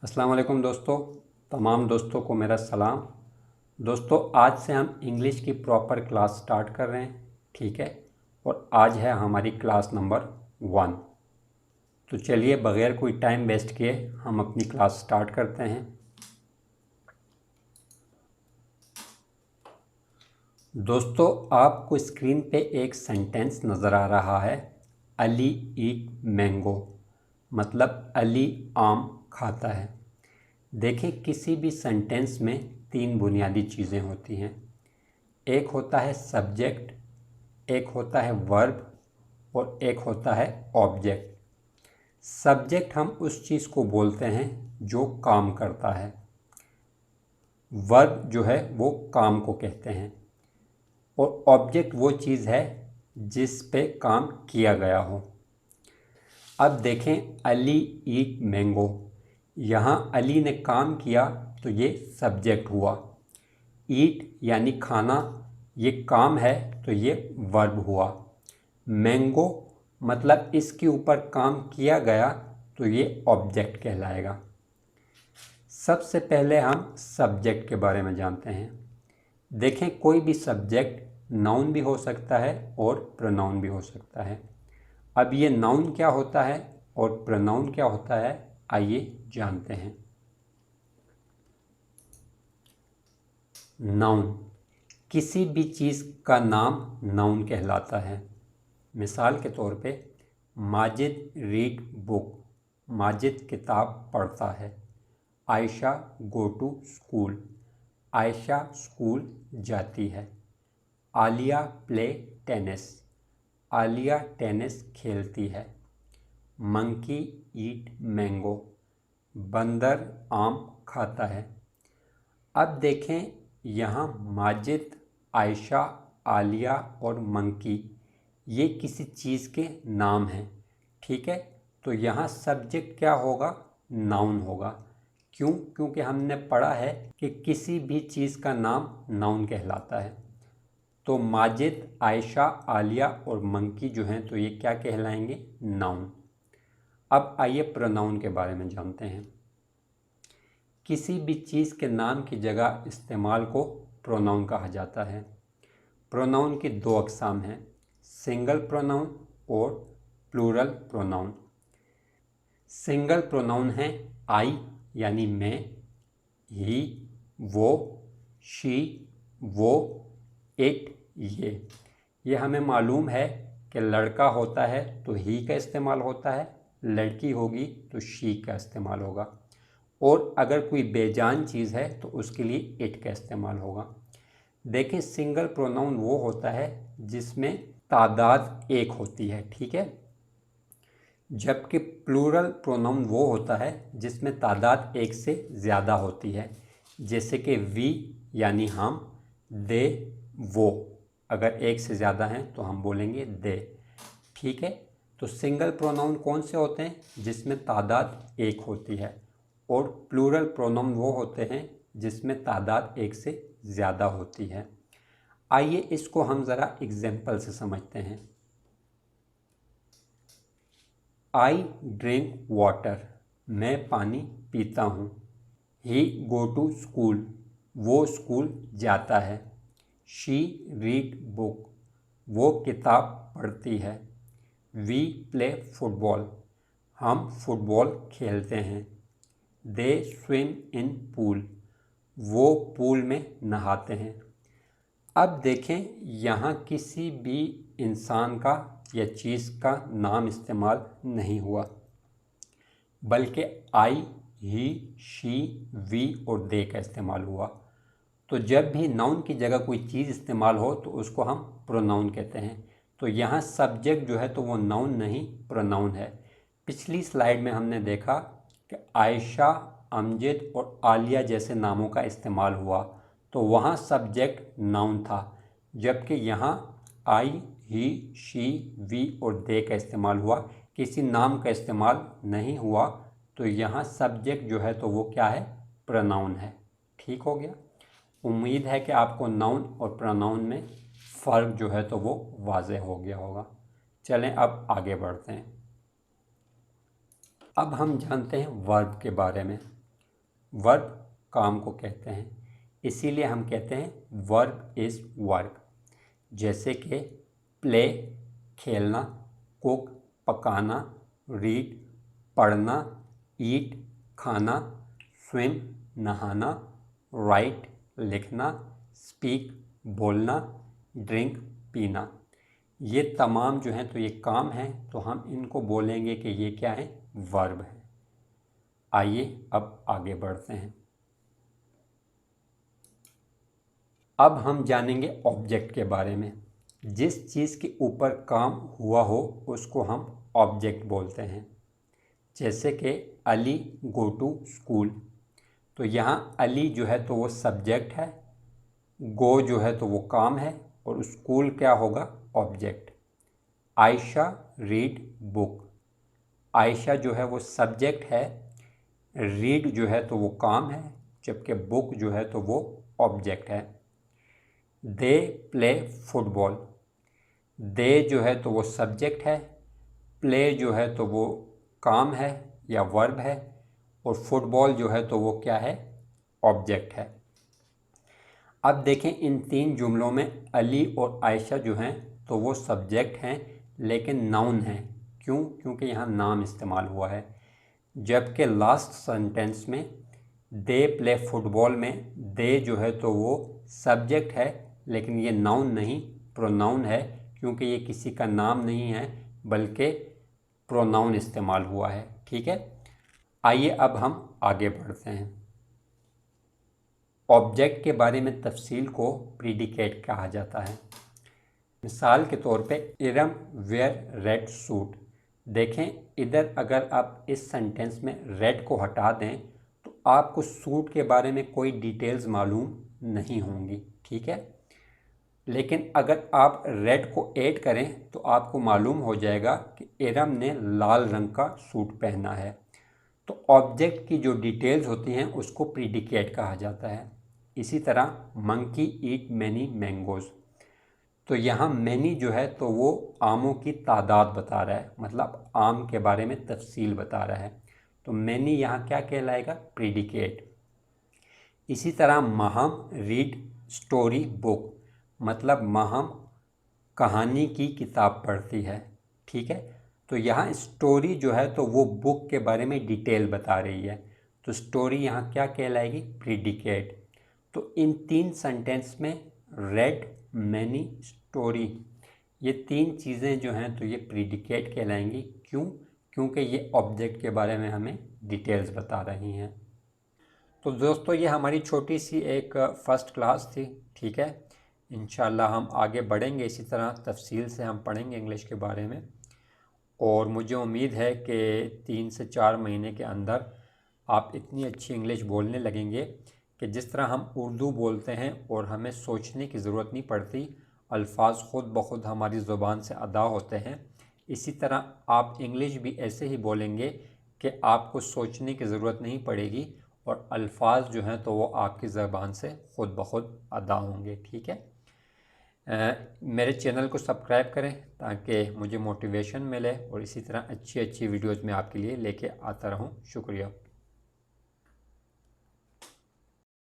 अस्सलाम वालेकुम दोस्तों, तमाम दोस्तों को मेरा सलाम। दोस्तों, आज से हम इंग्लिश की प्रॉपर क्लास स्टार्ट कर रहे हैं, ठीक है। और आज है हमारी क्लास नंबर 1। तो चलिए बग़ैर कोई टाइम वेस्ट किए हम अपनी क्लास स्टार्ट करते हैं। दोस्तों, आपको स्क्रीन पे एक सेंटेंस नज़र आ रहा है, अली ईट मैंगो, मतलब अली आम खाता है। देखें, किसी भी सेंटेंस में 3 बुनियादी चीज़ें होती हैं। एक होता है सब्जेक्ट, एक होता है वर्ब और एक होता है ऑब्जेक्ट। सब्जेक्ट हम उस चीज़ को बोलते हैं जो काम करता है। वर्ब जो है वो काम को कहते हैं और ऑब्जेक्ट वो चीज़ है जिस पे काम किया गया हो। अब देखें, अली ईट मैंगो, यहाँ अली ने काम किया तो ये सब्जेक्ट हुआ। ईट यानी खाना, ये काम है तो ये वर्ब हुआ। मैंगो मतलब इसके ऊपर काम किया गया तो ये ऑब्जेक्ट कहलाएगा। सबसे पहले हम सब्जेक्ट के बारे में जानते हैं। देखें, कोई भी सब्जेक्ट नाउन भी हो सकता है और प्रोनाउन भी हो सकता है। अब ये नाउन क्या होता है और प्रोनाउन क्या होता है, आइए जानते हैं। नाउन किसी भी चीज़ का नाम नाउन कहलाता है। मिसाल के तौर पे, माजिद रीड बुक, माजिद किताब पढ़ता है। Ayesha go to school, Ayesha school जाती है। Alia play tennis, Alia tennis खेलती है। मंकी ईट मैंगो, बंदर आम खाता है। अब देखें, यहाँ माजिद, आयशा, आलिया और मंकी ये किसी चीज़ के नाम हैं, ठीक है। तो यहाँ सब्जेक्ट क्या होगा, नाउन होगा। क्यों? क्योंकि हमने पढ़ा है कि किसी भी चीज़ का नाम नाउन कहलाता है। तो माजिद, आयशा, आलिया और मंकी जो हैं तो ये क्या कहलाएंगे, नाउन। अब आइए प्रोनाउन के बारे में जानते हैं। किसी भी चीज़ के नाम की जगह इस्तेमाल को प्रोनाउन कहा जाता है। प्रोनाउन की 2 अक़साम हैं, सिंगल प्रोनाउन और प्लूरल प्रोनाउन। सिंगल प्रोनाउन है आई यानी मैं, ही, वो, शी, वो, इट, ये हमें मालूम है कि लड़का होता है तो ही का इस्तेमाल होता है, लड़की होगी तो शी का इस्तेमाल होगा, और अगर कोई बेजान चीज़ है तो उसके लिए इट का इस्तेमाल होगा। देखें, सिंगल प्रोनाउन वो होता है जिसमें तादाद एक होती है, ठीक है। जबकि प्लूरल प्रोनाउन वो होता है जिसमें तादाद एक से ज़्यादा होती है। जैसे कि वी यानी हम, दे, वो, अगर एक से ज़्यादा हैं तो हम बोलेंगे दे, ठीक है। तो सिंगल प्रोनाउन कौन से होते हैं, जिसमें तादाद एक होती है, और प्लूरल प्रोनाउन वो होते हैं जिसमें तादाद एक से ज़्यादा होती है। आइए इसको हम ज़रा एग्जाम्पल से समझते हैं। आई ड्रिंक वाटर, मैं पानी पीता हूँ। ही गो टू स्कूल, वो स्कूल जाता है। शी रीड बुक, वो किताब पढ़ती है। वी प्ले फुटबॉल, हम फुटबॉल खेलते हैं। दे स्विम इन पूल, वो पूल में नहाते हैं। अब देखें, यहाँ किसी भी इंसान का या चीज़ का नाम इस्तेमाल नहीं हुआ, बल्कि आई, ही, शी, वी और दे का इस्तेमाल हुआ। तो जब भी नाउन की जगह कोई चीज़ इस्तेमाल हो तो उसको हम प्रोनाउन कहते हैं। तो यहाँ सब्जेक्ट जो है तो वो नाउन नहीं, प्रोनाउन है। पिछली स्लाइड में हमने देखा कि आयशा, अमजद और आलिया जैसे नामों का इस्तेमाल हुआ तो वहाँ सब्जेक्ट नाउन था, जबकि यहाँ आई, ही, शी, वी और दे का इस्तेमाल हुआ, किसी नाम का इस्तेमाल नहीं हुआ। तो यहाँ सब्जेक्ट जो है तो वो क्या है, प्रोनाउन है। ठीक हो गया। उम्मीद है कि आपको नाउन और प्रोनाउन में फ़र्क जो है तो वो वाज़ेह हो गया होगा। चलें अब आगे बढ़ते हैं। अब हम जानते हैं वर्ब के बारे में। वर्ब काम को कहते हैं, इसीलिए हम कहते हैं वर्ब इज़ वर्क। जैसे कि प्ले खेलना, कुक पकाना, रीड पढ़ना, ईट खाना, स्विम नहाना, राइट लिखना, स्पीक बोलना, ड्रिंक पीना। ये तमाम जो हैं तो ये काम हैं, तो हम इनको बोलेंगे कि ये क्या है, वर्ब है। आइए अब आगे बढ़ते हैं। अब हम जानेंगे ऑब्जेक्ट के बारे में। जिस चीज़ के ऊपर काम हुआ हो उसको हम ऑब्जेक्ट बोलते हैं। जैसे कि अली गो टू स्कूल, तो यहाँ अली जो है तो वो सब्जेक्ट है, गो जो है तो वो काम है, और स्कूल क्या होगा, object. Ayesha read book, Ayesha जो है वो सब्जेक्ट है, रीड जो है तो वो काम है, जबकि बुक जो है तो वो ऑब्जेक्ट है। दे प्ले फुटबॉल, दे जो है तो वो सब्जेक्ट है, प्ले जो है तो वो काम है या वर्ब है, और फुटबॉल जो है तो वो क्या है, ऑब्जेक्ट है। अब देखें इन तीन जुमलों में अली और आयशा जो हैं तो वो सब्जेक्ट हैं लेकिन नाउन हैं। क्यों? क्योंकि यहाँ नाम इस्तेमाल हुआ है। जबकि लास्ट सेंटेंस में दे प्ले फुटबॉल में दे जो है तो वो सब्जेक्ट है, लेकिन ये नाउन नहीं, प्रोनाउन है, क्योंकि ये किसी का नाम नहीं है बल्कि प्रोनाउन इस्तेमाल हुआ है। ठीक है, आइए अब हम आगे बढ़ते हैं। ऑब्जेक्ट के बारे में तफसील को प्रीडिकेट कहा जाता है। मिसाल के तौर पे इरम वेयर रेड सूट। देखें इधर अगर आप इस सेंटेंस में रेड को हटा दें तो आपको सूट के बारे में कोई डिटेल्स मालूम नहीं होंगी। ठीक है, लेकिन अगर आप रेड को ऐड करें तो आपको मालूम हो जाएगा कि इरम ने लाल रंग का सूट पहना है। तो ऑब्जेक्ट की जो डिटेल्स होती हैं उसको प्रीडिकेट कहा जाता है। इसी तरह मंकी ईट मैनी मैंगोज़, तो यहाँ मैनी जो है तो वो आमों की तादाद बता रहा है, मतलब आम के बारे में तफसील बता रहा है। तो मैनी यहाँ क्या कहलाएगा, प्रीडिकेट। इसी तरह महम रीड स्टोरी बुक, मतलब महम कहानी की किताब पढ़ती है। ठीक है, तो यहाँ स्टोरी जो है तो वो बुक के बारे में डिटेल बता रही है, तो स्टोरी यहाँ क्या कहलाएगी, प्रीडिकेट। तो इन तीन सेंटेंस में रेड मैनी स्टोरी, ये तीन चीज़ें जो हैं तो ये प्रीडिकेट कहलाएंगी। क्यों? क्योंकि ये ऑब्जेक्ट के बारे में हमें डिटेल्स बता रही हैं। तो दोस्तों ये हमारी छोटी सी एक फ़र्स्ट क्लास थी। ठीक है, इंशाल्लाह हम आगे बढ़ेंगे, इसी तरह तफसील से हम पढ़ेंगे इंग्लिश के बारे में। और मुझे उम्मीद है कि 3 से 4 महीने के अंदर आप इतनी अच्छी इंग्लिश बोलने लगेंगे कि जिस तरह हम उर्दू बोलते हैं और हमें सोचने की ज़रूरत नहीं पड़ती, अल्फाज ख़ुद ब खुद हमारी ज़ुबान से अदा होते हैं, इसी तरह आप इंग्लिश भी ऐसे ही बोलेंगे कि आपको सोचने की ज़रूरत नहीं पड़ेगी और अल्फाज जो हैं तो वो आपकी ज़बान से ख़ुद ब खुद अदा होंगे। ठीक है, मेरे चैनल को सब्सक्राइब करें ताकि मुझे मोटिवेशन मिले और इसी तरह अच्छी अच्छी वीडियोज़ मैं आपके लिए लेके आता रहूं। शुक्रिया।